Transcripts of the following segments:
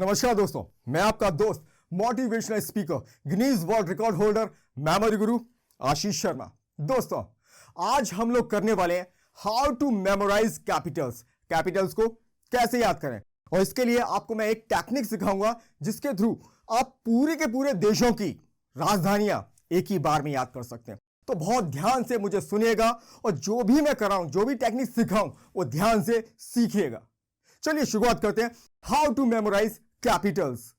नमस्कार दोस्तों, मैं आपका दोस्त motivational speaker Guinness world record holder memory गुरु आशीष शर्मा। दोस्तों, आज हम लोग करने वाले हैं हाउ टू मेमोराइज कैपिटल्स को कैसे याद करें। और इसके लिए आपको मैं एक टेक्निक सिखाऊंगा जिसके थ्रू आप पूरे के पूरे देशों की राजधानियां एक ही बार में याद कर सकते हैं। तो बहुत ध्यान से मुझे सुनिएगा और जो भी मैं कराऊं, जो भी टेक्निक सिखाऊं, वो ध्यान से सीखिएगा। चलिए शुरुआत करते हैं how to memorise capitals.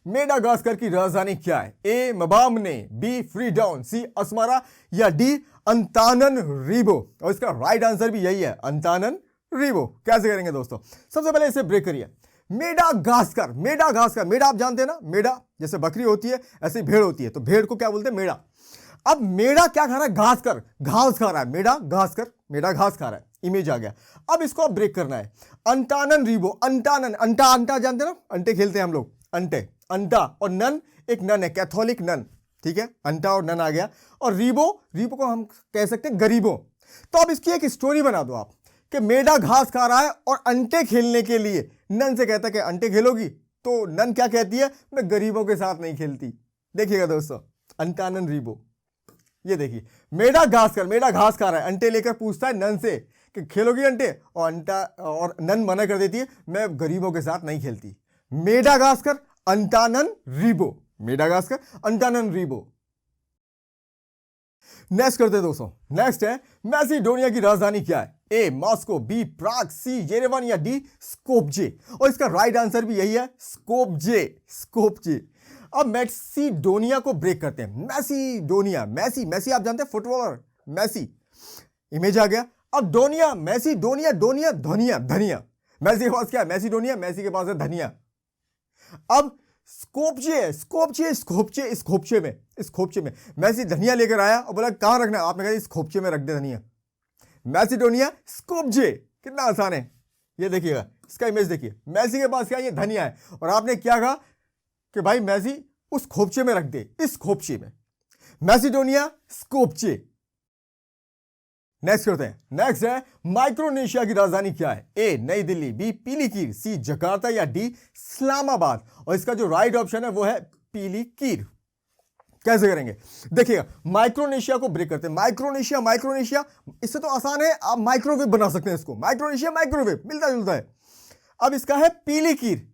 Madagascar की राजधानी क्या है? ए मबामने, बी फ्रीडाउन, सी अस्मारा या डी अंताननरीवो। और इसका राइट आंसर भी यही है, अंताननरीवो। कैसे करेंगे दोस्तों? सबसे पहले इसे ब्रेक करिए। मेडागास्कर, मेडागास्कर, मेडा आप जानते हैं ना, मेडा जैसे बकरी होती है ऐसे भेड़ होती है, तो भेड़ को क्या बोलते हैं? मेडा। अब मेडा क्या खा रहा है? घास खा रहा है। मेडा घास खा रहा है। इमेज आ गया। अब इसको आप ब्रेक करना है। अंटाननरीवो, अंटानन, अंटा जानते हैं ना, अंटे खेलते हैं हम लोग, अंटा और नन, एक नन है, कैथोलिक नन, ठीक है, अंटा और नन आ गया। और रीबो को हम कह सकते हैं गरीबों। तो अब इसकी एक स्टोरी बना दो आप कि मेडा घास खा रहा है और अंटे खेलने के लिए नन से कहता है कि अंटे खेलोगी, तो नन क्या कहती है? मैं गरीबों के साथ नहीं खेलती। देखिएगा दोस्तों, अंटाननरीवो। ये देखिए, मेडा घास खा रहा है, अंटे लेकर पूछता है नन से कि खेलोगी अंटे, और नन मना कर देती है, मैं गरीबों के साथ नहीं खेलती। Madagascar Antananarivo, Madagascar Antananarivo. Next करते हैं दोस्तों। नेक्स्ट है मैसिडोनिया की राजधानी क्या है? ए मॉस्को, बी प्राग, सी येरेवन या डी स्कोपजे। और इसका राइट आंसर भी यही है, स्कोपजे। अब मैसिडोनिया को ब्रेक करते हैं। मैसिडोनिया, मैसी आप जानते हैं, फुटबॉलर मैसी। इमेज आ गया। अब डोनिया, मैसिडोनिया, धनिया। मैसी के पास क्या है? मैसिडोनिया, मैसी के पास है धनिया। अब स्कोपचे में मैसी धनिया लेकर आया और बोला कहां रखना है? आपने कहा इस खोपचे में रख दे धनिया। Macedonia, Skopje. कितना आसान है ये, देखिएगा इसका इमेज देखिए। मैसी के पास क्या है? ये धनिया है, और आपने क्या कहा कि भाई मैसी उस खोपचे में रख दे, इस खोपचे में। मैसिडोनिया, स्कोपचे। नेक्स्ट करते हैं। नेक्स्ट है माइक्रोनेशिया की राजधानी क्या है? ए नई दिल्ली, बी पीलीकीर, सी जकार्ता या डी इस्लामाबाद। और इसका जो राइट ऑप्शन है वो है पीलीकीर। कैसे करेंगे? देखिएगा, माइक्रोनेशिया को ब्रेक करते हैं। माइक्रोनेशिया इससे तो आसान है, आप माइक्रोवेव बना सकते हैं इसको। माइक्रोनेशिया, माइक्रोवेव मिलता जुलता है। अब इसका है पीलीकीर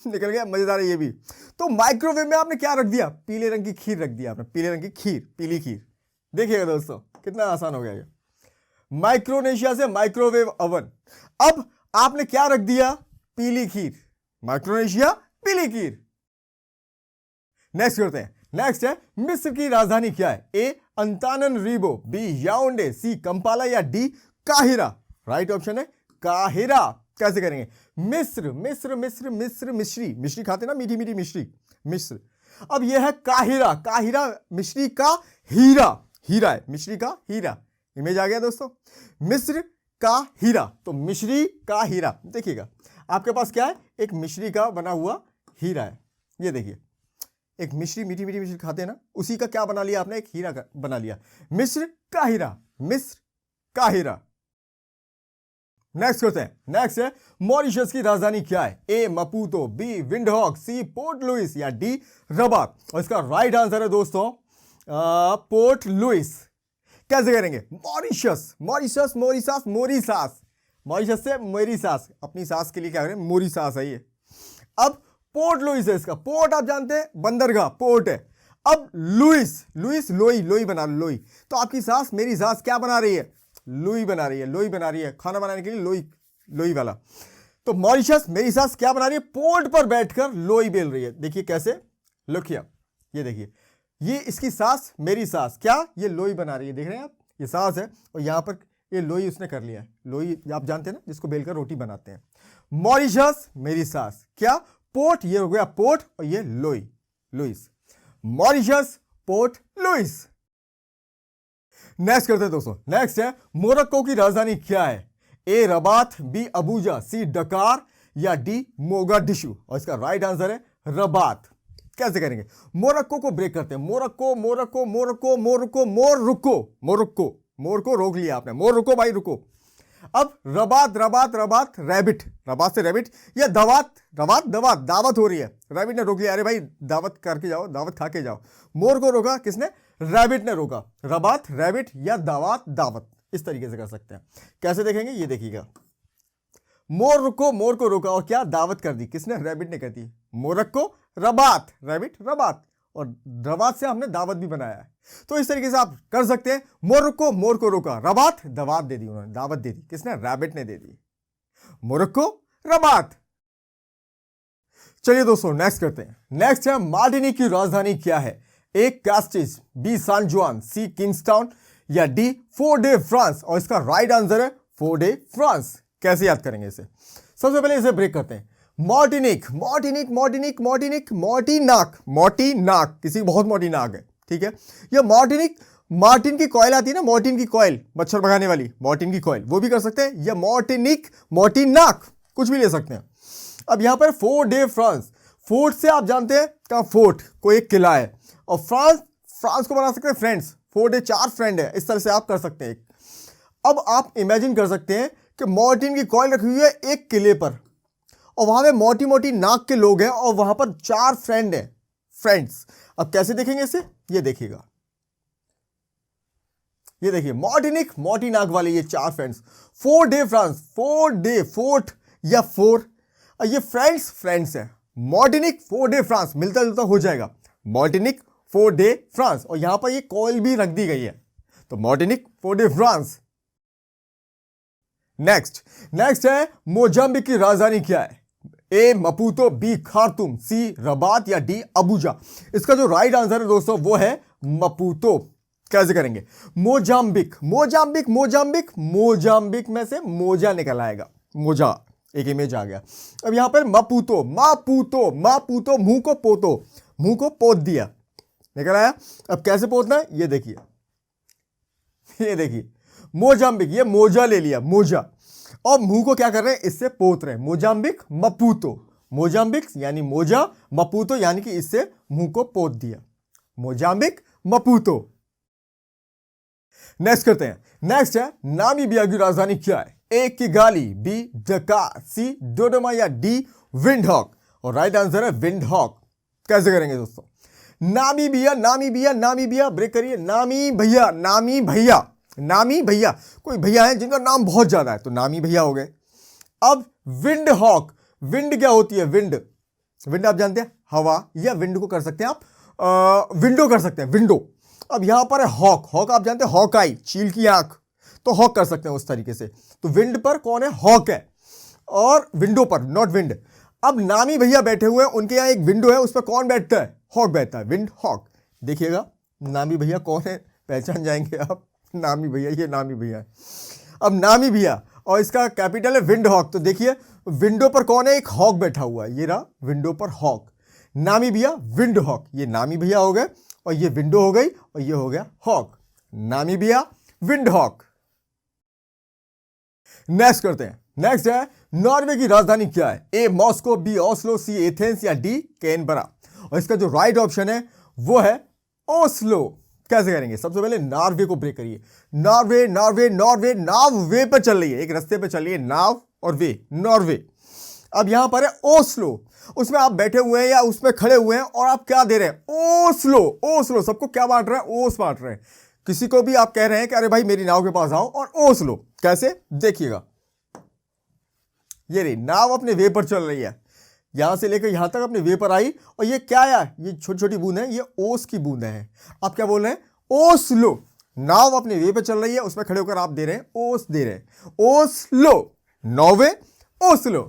निकल गया, मजेदार है ये भी। तो माइक्रोवेव में आपने क्या रख दिया? पीले रंग की खीर रख दिया आपने, पीले रंग की खीर, पीलीकीर। देखिएगा दोस्तों, कितना आसान हो गया ये। माइक्रोनेशिया से माइक्रोवेव ओवन। अब आपने क्या रख दिया? पीली खीर। माइक्रोनेशिया, पीली खीर। नेक्स्ट करते हैं। नेक्स्ट है मिस्र की राजधानी क्या है? A Antananarivo, B Yaounde, C Kampala या डी काहिरा। राइट ऑप्शन है काहिरा। कैसे करेंगे? मिश्री खाते ना, मीठी मीठी मिश्री। अब यह है काहिरा मिश्री का हीरा है, मिश्री का हीरा। इमेज आ गया दोस्तों, मिस्र का हीरा, तो मिश्री का हीरा। देखिएगा आपके पास क्या है? एक मिश्री का बना हुआ हीरा है। ये देखिए, एक मिश्री, मीठी मिश्री खाते हैं ना, उसी का क्या बना लिया आपने? एक हीरा का बना लिया। मिस्र का हीरा। नेक्स्ट करते हैं। नेक्स्ट है मॉरिशस की राजधानी क्या है? ए मपूतो, बी विंडहॉक, सी पोर्ट लुइस या डी रबात। और इसका राइट आंसर है दोस्तों पोर्ट लुइस। कैसे करेंगे? मॉरिशस से मेरी सास, अपनी सास के लिए क्या करें? मोरी सास है ये। अब पोर्ट लुइस है इसका। पोर्ट आप जानते हैं, बंदरगाह, पोर्ट है। अब लुइस लोई बना लो, लोई। तो आपकी सास, मेरी सास क्या बना रही है? लोई बना रही है, खाना बनाने के लिए लोई वाला। तो मॉरिशस, मेरी सास क्या बना रही है? पोर्ट पर बैठकर लोई बेल रही है। देखिए कैसे, लुक हियर, ये देखिए, ये इसकी सास, मेरी सास क्या? ये लोई बना रही है। देख रहे हैं आप, ये सास है और यहां पर ये लोई उसने कर लिया है। लोई आप जानते हैं ना, जिसको बेलकर रोटी बनाते हैं। मॉरिशस, मेरी सास क्या? पोर्ट, ये हो गया पोर्ट, और ये Louis. Mauritius, Port Louis. Next करते हैं दोस्तों। नेक्स्ट है मोरक्को की राजधानी क्या है? A Rabat, B Abuja, C Dakar या डी मोगाडिशु। और इसका राइट आंसर है रबात। कैसे करेंगे? मोरक्को को ब्रेक करते हैं। Morocco Morocco Morocco Morocco Morocco Morocco, मोर को रोक लिया आपने, मोर रुको भाई रुको। अब Rabat Rabat Rabat rabbit, Rabat से रैबिट, या दवात रबात दवात, दावत हो रही है, रैबिट ने रोक लिया, अरे भाई दावत करके जाओ, दावत खा के जाओ। मोर को रोका किसने? रैबिट ने रोका। रबात रैबिट या दावत दावत, इस तरीके से कर सकते हैं। कैसे देखेंगे? ये देखिएगा, मोर को रोका और क्या? दावत कर दी, किसने? रैबिट ने कर दी। मोरक्को रबात, रैबिट रबात, और रबात से हमने दावत भी बनाया है। तो इस तरीके से आप कर सकते हैं। मोरक्को मोर को रोका, रबात दावत दे दी उन्होंने, दावत दे दी, किसने? रैबिट ने दे दी। Morocco Rabat. चलिए दोस्तों नेक्स्ट करते हैं। नेक्स्ट है मार्टिनिक की राजधानी क्या है? ए कास्टिज, B San Juan, C Kingstown, या डी फोर्ट डे फ्रांस। और इसका राइट आंसर है फोर्ट डे फ्रांस। कैसे याद करेंगे इसे? सबसे पहले इसे ब्रेक करते हैं। मार्टिनिक मार्टिनिक मार्टिनिक मार्टिनिक मोर्टिनाक, मोर्टिनाक, किसी की बहुत मोटी नाक है, ठीक है। ये मार्टिनिक, मार्टिन की कॉइल आती है ना, मार्टिन की कॉइल, मच्छर भगाने वाली, मार्टिन की कॉइल, वो भी कर सकते हैं। या मार्टिनिक, मोर्टिनाक, कुछ भी ले सकते हैं। अब यहां पर फोर्ट डे फ्रांस, फोर्ट से आप जानते हैं क्या? फोर्ट कोई एक किला है, और फ्रांस, फ्रांस को बना सकते हैं फ्रेंड्स, फोर्ट डे 4 फ्रेंड है, इस तरह से आप कर सकते हैं। अब आप इमेजिन कर सकते हैं कि मार्टिन की कॉइल रखी हुई है एक किले पर, और वहां पे मोटी मोटी नाक के लोग हैं, और वहां पर 4 फ्रेंड हैं, फ्रेंड्स। अब कैसे देखेंगे इसे? ये देखिएगा, ये देखिए, मार्टिनिक मोटी नाक वाले ये 4 friends. Fort de France, fort day, fort या 4, ये फ्रेंड्स फ्रेंड्स है। मार्टिनिक फोर्ट डे फ्रांस, मिलता जुलता हो जाएगा, मार्टिनिक फोर्ट डे फ्रांस, और यहां पर ये कॉइल भी रख दी गई है, तो Martinique fort de France. Next है मोजाम्बिक की राजधानी क्या है? ए मपूतो, बी खार्तूम, सी रबात, या डी अबूजा। इसका जो राइट आंसर है दोस्तों वो है मपूतो। कैसे करेंगे? मोजाम्बिक मोजाम्बिक मोजाम्बिक, मोजाम्बिक में से मोजा निकल आएगा, मोजा, एक इमेज आ गया। अब यहां पर मपूतो, मापूतो, मापूतो, मुंह को पोतो, मुंह को पोत दिया, निकल आया। अब कैसे पोतना है? ये देखिए, ये देखिए, मोजाम्बिक, ये मोजा ले लिया, मोजा, और मुंह को क्या कर रहे हैं? इससे पोत रहे हैं। मोजाम्बिक मपूतो, मोजाम्बिक यानी मोजा, मपूतो यानी कि इससे मुंह को पोत दिया, मोजाम्बिक मपूतो। नेक्स्ट करते हैं। नेक्स्ट है नामीबिया की राजधानी क्या है? ए किगाली, बी ढाका, सी डोडोमा, या डी विंडहॉक। और राइट आंसर है विंडहॉक। कैसे करेंगे दोस्तों? नामीबिया नामीबिया नामीबिया, ब्रेक करिए, नामी भैया नामी भैया, नामी भैया, कोई भैया है जिनका नाम बहुत ज्यादा है, तो नामी भैया हो गए। अब विंड हॉक, विंड क्या होती है? विंड, विंड आप जानते हैं हवा, या विंड को कर सकते हैं आप विंडो कर सकते हैं, विंडो। अब यहां पर है हॉक, हॉक आप जानते हैं हॉक आई, चील की आंख, तो हॉक कर सकते हैं उस तरीके से। तो विंड पर कौन है? हॉक है, और विंडो पर नॉट विंड। अब नामी भैया बैठे हुए हैं, उनके यहां एक विंडो है, उस पर कौन बैठता है? हॉक बैठता है, विंड हॉक। देखिएगा नामी भैया कौन है, पहचान जाएंगे आप, नामी भैया, ये नामी भैया है। अब नामी भैया, और इसका कैपिटल है विंड हॉक, तो देखिए विंडो पर कौन है? एक हॉक बैठा हुआ है, ये रहा विंडो पर हॉक, नामी भैया विंड हॉक, ये नामी भैया हो गए, और ये विंडो हो गई, और ये हो गया हॉक, नामी भैया विंड हॉक। नेक्स्ट करते हैं। नेक्स्ट है नॉर्वे की राजधानी क्या है? ए मॉस्को, बी ओस्लो, सी एथेंस, या डी कैनबरा। और इसका जो राइट ऑप्शन है वो है ओस्लो। कैसे करेंगे? सबसे पहले नॉर्वे को ब्रेक करिए, नॉर्वे नॉर्वे नॉर्वे, नाव वे पर चल रही है, एक रास्ते पे चल रही है नाव, और वे नॉर्वे। अब यहां पर है ओस्लो, उसमें आप बैठे हुए हैं या उसमें खड़े हुए हैं, और आप क्या दे रहे हैं? ओस्लो, ओस्लो, सबको क्या बांट रहे हैं? ओस बांट रहे हैं। किसी को भी आप कह रहे हैं कि अरे भाई मेरी नाव के पास आओ और ओस्लो। कैसे? देखिएगा, ये रही नाव अपने वे पर चल रही है, यहां से लेकर यहां तक अपने वे पर आई, और ये क्या है? ये छोटी छोटी बूंद है, ये ओस की बूंदें हैं। आप क्या बोल रहे हैं? ओस्लो, नाव अपने वे पर चल रही है, उसमें खड़े होकर आप दे रहे हैं ओस, दे रहे हैं ओस्लो, नॉर्वे ओस्लो।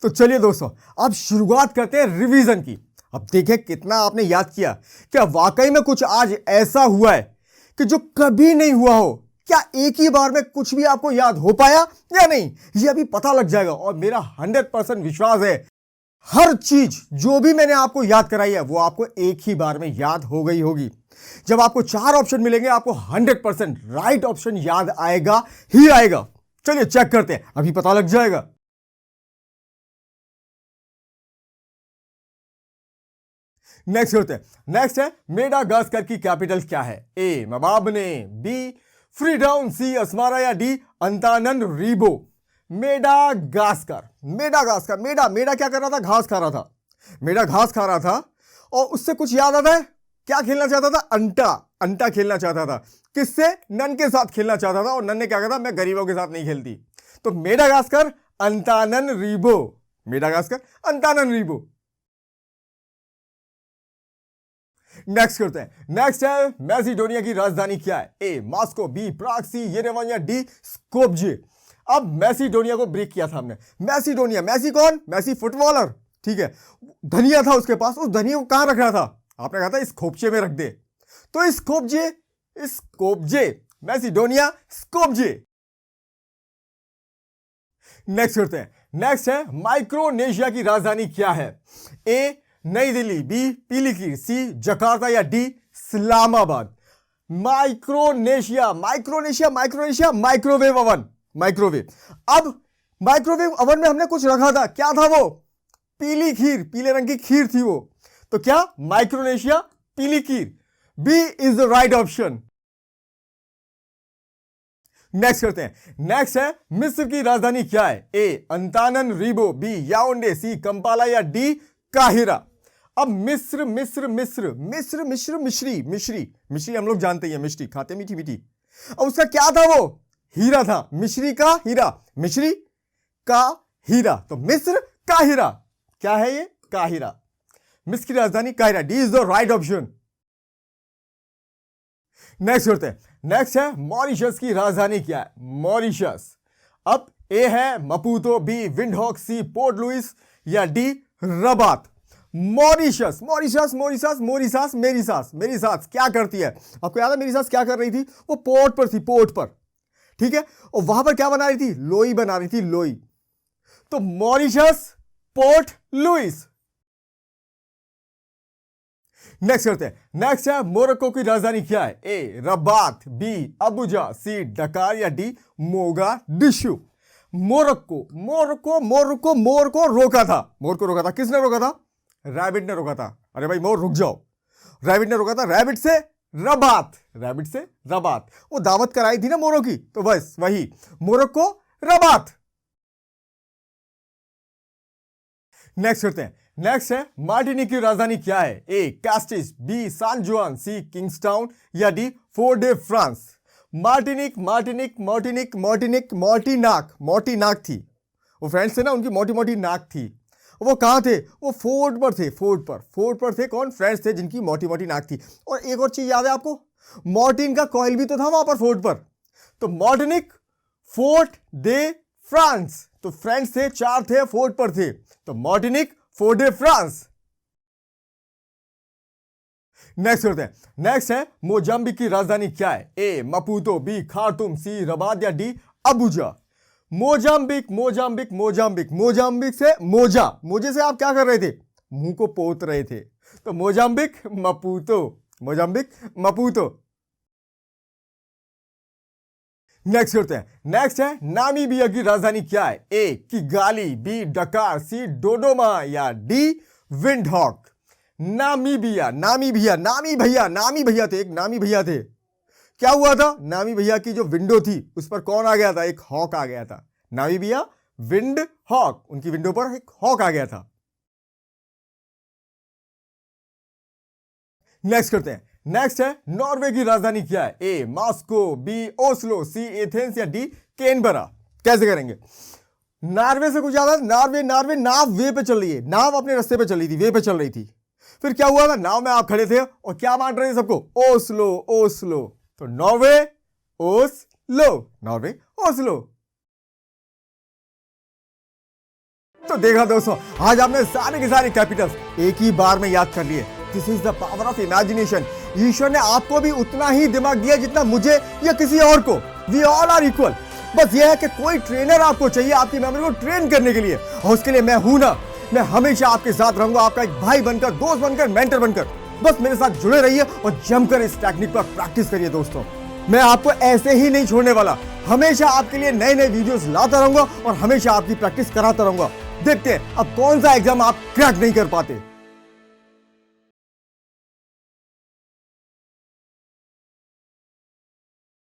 तो चलिए दोस्तों अब शुरुआत करते हैं रिवीजन की। अब देखें कितना आपने याद किया। क्या वाकई में कुछ आज ऐसा हुआ है कि जो कभी नहीं हुआ हो? क्या एक ही बार में कुछ भी आपको याद हो पाया या नहीं? ये अभी पता लग जाएगा, और मेरा 100% विश्वास है हर चीज जो भी मैंने आपको याद कराई है वो आपको एक ही बार में याद हो गई होगी। जब आपको 4 ऑप्शन मिलेंगे आपको 100% राइट ऑप्शन याद आएगा ही आएगा। चलिए चेक करते हैं, अभी पता लग जाएगा। नेक्स्ट होते हैं, नेक्स्ट है मेडागास्कर की कैपिटल क्या है? ए मबाबने, बी फ्रीडाउन, सी अस्मारा या डी अंताननरीवो। मेडागास्कर, मेडागास्कर, मेडा मेडा क्या कर रहा था? घास खा रहा था। मेडा घास खा रहा था और उससे कुछ याद आता है, क्या खेलना चाहता था? अंटा, अंटा खेलना चाहता था। किससे? नन के साथ खेलना चाहता था और नन ने क्या कहा था? मैं गरीबों के साथ नहीं खेलती। तो मेडागास्कर अंताननरीवो, मेडागास्कर अंताननरीवो। नेक्स्ट करते हैं, नेक्स्ट है मैसिडोनिया की राजधानी क्या है? ए मॉस्को, बी प्राग, सी येरेवन या डी स्कोप्जे। अब मैसिडोनिया को ब्रेक किया था हमने। मैसिडोनिया, मैसी कौन? मैसी फुटबॉलर, ठीक है। धनिया था उसके पास, उस धनिया को कहां रख रहा था? आपने कहा था इस खोपचे में रख दे, तो Skopje, Skopje, Macedonia Skopje. Next करते हैं, नेक्स्ट है माइक्रोनेशिया की राजधानी क्या है? ए नई दिल्ली, बी पीलीभीत, सी जकार्ता या D Islamabad. Micronesia, Micronesia, Micronesia, microwave oven, microwave. अब माइक्रोवेव ओवन में हमने कुछ रखा था, क्या था वो? पीली खीर, पीले रंग की खीर थी वो। तो क्या? माइक्रोनेशिया, पीली खीर। B is the right option. Next करते हैं, नेक्स्ट है मिस्र की राजधानी क्या है? A Antananarivo, B Yaounde, C Kampala या डी काहिरा। अब मिस्र, मिस्र, मिस्र, मिस्र, मिस्र, मिश्री, मिश्री, मिश्री हम लोग जानते हैं, मिश्री खाते, मीठी मीठी। अब उसका क्या था वो? हीरा था। मिश्री का हीरा, मिश्री का हीरा। तो मिस्र काहिरा, क्या है ये? काहिरा। मिस्र की राजधानी Cairo, D is the right option. Next करते हैं, नेक्स्ट है मॉरिशस की राजधानी क्या है? मॉरिशस। अब ए है मपूतो, बी विंडहॉक, सी पोर्ट लुइस या D Rabat. Mauritius, Mauritius, Mauritius, Mauritius, मेरी सास, मेरी सास क्या करती है? आपको याद है मेरी सास क्या कर रही थी? वो पोर्ट पर थी, पोर्ट पर, ठीक है। और वहां पर क्या बना रही थी? लोई बना रही थी, लोई। तो मॉरिशस, पोर्ट लुइस। नेक्स्ट करते हैं, नेक्स्ट है मोरक्को की राजधानी क्या है? A Rabat, B Abuja, C Dakar या D Mogadishu. Morocco, Morocco, Morocco, मोर को रोका था। मोर को रोका था, किसने रोका था? रैबिट ने रोका था। अरे भाई मोर रुक जाओ, रैबिट ने रोका था। रैबिट से रबात, रैबिट से रबात। वो दावत कराई थी ना मोरों की, तो बस वही मोरक्को, रबात। नेक्स्ट करते हैं, नेक्स्ट है मार्टिनिक की राजधानी क्या है? ए कास्टिस, B San Juan, C Kingstown या D Fort de France. Martinique, Martinique, Martinique, Martinique, मोर्टिनाक, मोर्टिनाक थी। वो फ्रेंड्स थे ना, उनकी मोटी मोटी नाक थी। वो कहाँ थे? वो फोर्ट पर थे, फोर्ट पर, फोर्ट पर थे। कौन? फ्रेंड्स थे जिनकी मोटी मोटी नाक थी। और एक और चीज याद है आपको? मॉर्टिन का कॉइल भी तो था वहां पर फोर्ट पर। तो मार्टिनिक, फोर्ट दे फ्रांस। तो फ्रेंड्स थे, चार थे, फोर्ट पर थे। तो Martinique, fort de France. Next करते हैं, नेक्स्ट है मोजाम्बिक की राजधानी क्या है? ए मपूतो, बी खार्तूम, सी रबात या D Abuja. Mozambique, Mozambique, Mozambique, Mozambique से मोजा, मोजे से आप क्या कर रहे थे? मुंह को पोत रहे थे। तो मोजाम्बिक, मपूतो, मोजाम्बिक, मपूतो। नेक्स्ट करते हैं, नेक्स्ट है नामीबिया की राजधानी क्या है? ए किगाली, बी डकार, सी डोडोमा या डी विंडहॉक। नामीबिया, नामीबिया, नामी भैया, नामी भैया थे, एक नामी भैया थे। क्या हुआ था? नामी भैया की जो विंडो थी उस पर कौन आ गया था? एक हॉक आ गया था। नामी भैया विंड हॉक, उनकी विंडो पर एक हॉक आ गया था। नेक्स्ट करते हैं, नेक्स्ट है नॉर्वे की राजधानी क्या है? ए मॉस्को, बी ओस्लो, सी एथेंस या डी कैनबरा। कैसे करेंगे? नॉर्वे से कुछ ज्यादा, नॉर्वे, नॉर्वे, नाव वे पे चल रही है, नाव अपने रास्ते पे चल रही थी, वे पे चल रही थी। फिर क्या हुआ था? नाव में आप खड़े थे और क्या बांट रहे थे सबको? Oslo, Oslo. तो नॉर्वे, ओस्लो, नॉर्वे, ओस्लो। तो देखा दोस्तों, आज आपने सारे के सारे कैपिटल्स एक ही बार में याद कर लिए। This is the power of imagination. ईश्वर ने आपको भी उतना ही दिमाग दिया जितना मुझे या किसी और को। We all are equal. बस यह है कि कोई ट्रेनर आपको चाहिए आपकी मेमोरी को ट्रेन करने के लिए, और उसके लिए मैं हूं ना। मैं हमेशा आपके साथ रहूंगा, आपका एक भाई बनकर, दोस्त बनकर, मेंटर बनकर। बस मेरे साथ जुड़े रहिए और जमकर इस टेक्निक पर प्रैक्टिस करिए दोस्तों। मैं आपको ऐसे ही नहीं छोड़ने वाला, हमेशा आपके लिए नए नए वीडियोस लाता रहूंगा और हमेशा आपकी प्रैक्टिस कराता रहूंगा। देखते हैं अब कौन सा एग्जाम आप क्रैक नहीं कर पाते।